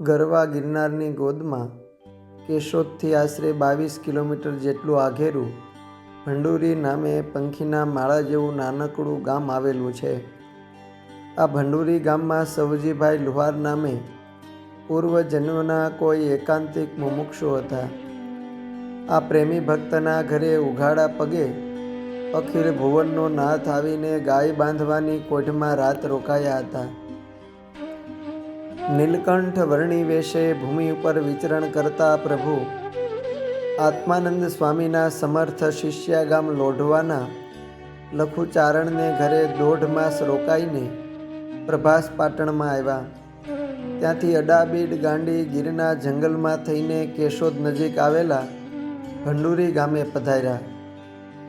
ગરવા ગિરનારની ગોદમાં કેશોદથી આશરે 22 કિલોમીટર જેટલું આઘેરું ભંડુરી નામે પંખીના માળા જેવું નાનકડું ગામ આવેલું છે. આ ભંડુરી ગામમાં સવજીભાઈ લુહાર નામે પૂર્વજન્મના કોઈ એકાંતિક મુમુક્ષુ હતા. આ પ્રેમી ભક્તના ઘરે ઉઘાડા પગે અખિલ ભુવનનો નાથ આવીને ગાય બાંધવાની કોઢમાં રાત રોકાયા હતા. નીલકંઠ વર્ણી વેશે ભૂમિ ઉપર વિચરણ કરતા પ્રભુ આત્માનંદ સ્વામીના સમર્થ શિષ્યાગામ લોઢવાના લખુચારણને ઘરે 1.5 માસ રોકાઈને પ્રભાસ પાટણમાં આવ્યા. ત્યાંથી અડાબીડ ગાંડી ગીરના જંગલમાં થઈને કેશોદ નજીક આવેલા ભંડુરી ગામે પધાર્યા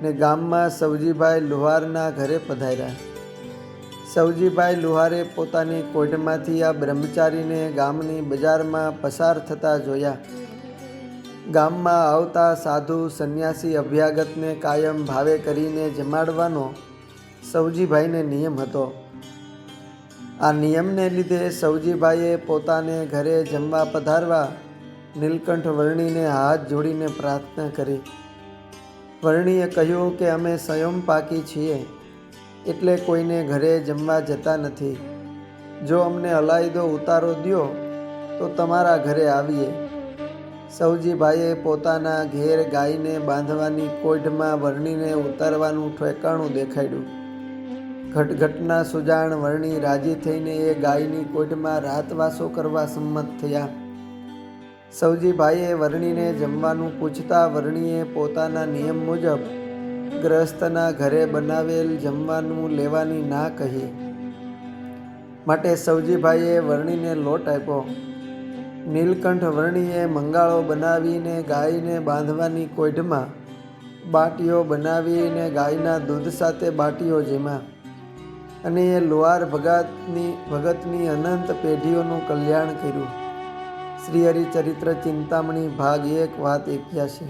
ને ગામમાં સવજીભાઈ લુહારના ઘરે પધાર્યા. સવજીભાઈ લુહારે પોતાની કોઢમાંથી આ બ્રહ્મચારીને ગામની બજારમાં પસાર થતા જોયા. ગામમાં આવતા સાધુ સંન્યાસી અભ્યાગતને કાયમ ભાવે કરીને જમાડવાનો સવજીભાઈને નિયમ હતો. આ નિયમને લીધે સવજીભાઈએ પોતાને ઘરે જમવા પધારવા નીલકંઠ વર્ણીને હાથ જોડીને પ્રાર્થના કરી. વર્ણીએ કહ્યું કે અમે સ્વયંપાકી છીએ એટલે કોઈને ઘરે જમવા જતા નથી. જો અમને અલાયદો ઉતારો દ્યો તો તમારા ઘરે આવીએ. સવજીભાઈએ પોતાના ઘેર ગાયને બાંધવાની કોઢમાં વર્ણીને ઉતારવાનું ઠેકાણું દેખાડ્યું. ઘટઘટના સુજાણ વર્ણી રાજી થઈને એ ગાયની કોઢમાં રાતવાસો કરવા સંમત થયા. સવજીભાઈએ વર્ણીને જમવાનું પૂછતા વર્ણીએ પોતાના નિયમ મુજબ ગ્રહસ્થના ઘરે બનાવેલ જમવાનું લેવાની ના કહી. માટે સવજીભાઈએ વર્ણીને લોટ આપ્યો. નીલકંઠ વર્ણીએ મંગાળો બનાવીને ગાયને બાંધવાની કોઢમાં બાટીઓ બનાવીને ગાયના દૂધ સાથે બાટીઓ જેમાં અને એ લુહાર ભગતની અનંત પેઢીઓનું કલ્યાણ કર્યું. શ્રી હરિચરિત્ર ચિંતામણી ભાગ 1 વાત 81.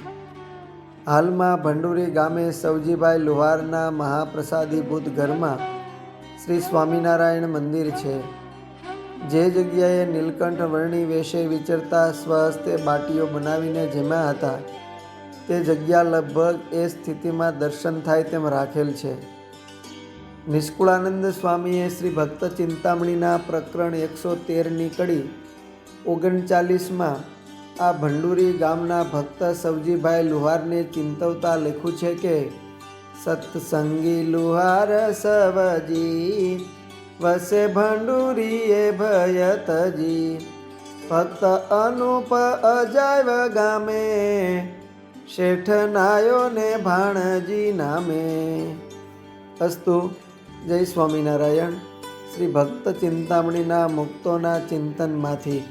હાલમાં ભંડુરી ગામે સવજીભાઈ લુહારના મહાપ્રસાદીભૂત ઘરમાં શ્રી સ્વામિનારાયણ મંદિર છે. જે જગ્યાએ નીલકંઠ વર્ણી વેશે વિચરતા સ્વહસ્તે બાટીઓ બનાવીને જમ્યા હતા તે જગ્યા લગભગ એ સ્થિતિમાં દર્શન થાય તેમ રાખેલ છે. નિષ્કુળાનંદ સ્વામીએ શ્રી ભક્ત ચિંતામણીના પ્રકરણ 113ની કડી 39માં આ ભંડુરી ગામના ભક્ત સવજીભાઈ લુહારને ચિંતવતા લખ્યું છે કે સત્સંગી લુહાર સવજી વસે ભંડુરીએ ભયતજી ભક્ત અનુપ અજાયવ ગામે શેઠ નાયો ને ભાણજી નામે. અસ્તુ. જય સ્વામિનારાયણ. શ્રી ભક્ત ચિંતામણીના મુક્તોના ચિંતનમાંથી.